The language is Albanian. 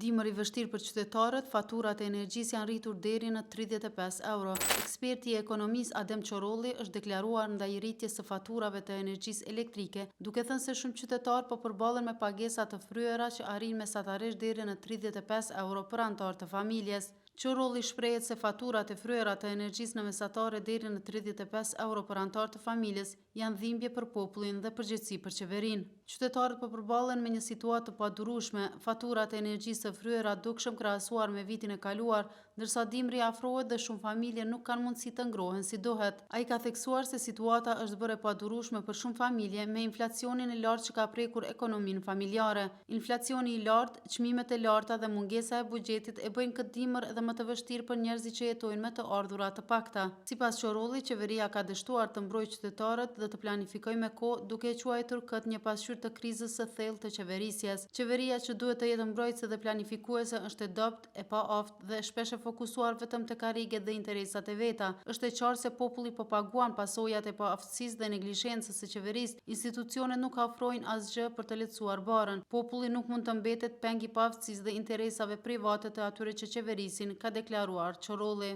Dimër i vështirë për qytetarët, faturat e energjisë janë rritur deri në 35 euro. Eksperti i ekonomisë Adem Qorolli është deklaruar ndaj rritjes së faturave të energjisë elektrike, duke thënë se shumë qytetarë po përballen me pagesa të fryera që arrin mesatarisht deri në 35 euro për antar të familjes. Qorolli shprehet se faturat e fryera të energjisë në mesatare deri në 35 euro për antar të familjes janë dhimbje për popullin dhe përgjegjësi për qeverinë. Qytetarët po përballen me një situatë të padurueshme, faturat e energjisë së fryera dukshëm krahasuar me vitin e kaluar, ndërsa dimri afrohet dhe shumë familje nuk kanë mundësi të ngrohen si duhet. Ai ka theksuar se situata është bërë e padurueshme për shumë familje me inflacionin e lartë që ka prekur ekonominë familjare. Inflacioni i lartë, çmimet e larta dhe mungesa e buxhetit e bëjnë këtë dimër edhe më të vështirë për njerëzit që jetojnë me të ardhurat të pakta. Sipas Qorollit, qeveria ka dështuar të mbrojë qytetarët dhe të planifikojë me kohë, duke quajtur këtë një pasqyrë të krizës së thellë të qeverisjes. Qeveria që duhet të jetë mbrojtëse dhe planifikuese është e dobët, e paaftë dhe shpesh e fokusuar vetëm tek karriget dhe interesat e veta. Është e qartë se populli po paguan pasojat e paaftësisë dhe neglizhencës së qeverisë. Institucionet nuk ofrojnë asgjë për të lehtësuar barën. Populli nuk mund të mbetet peng i paaftësisë dhe interesave private të atyre që qeverisin, ka deklaruar Qorolli.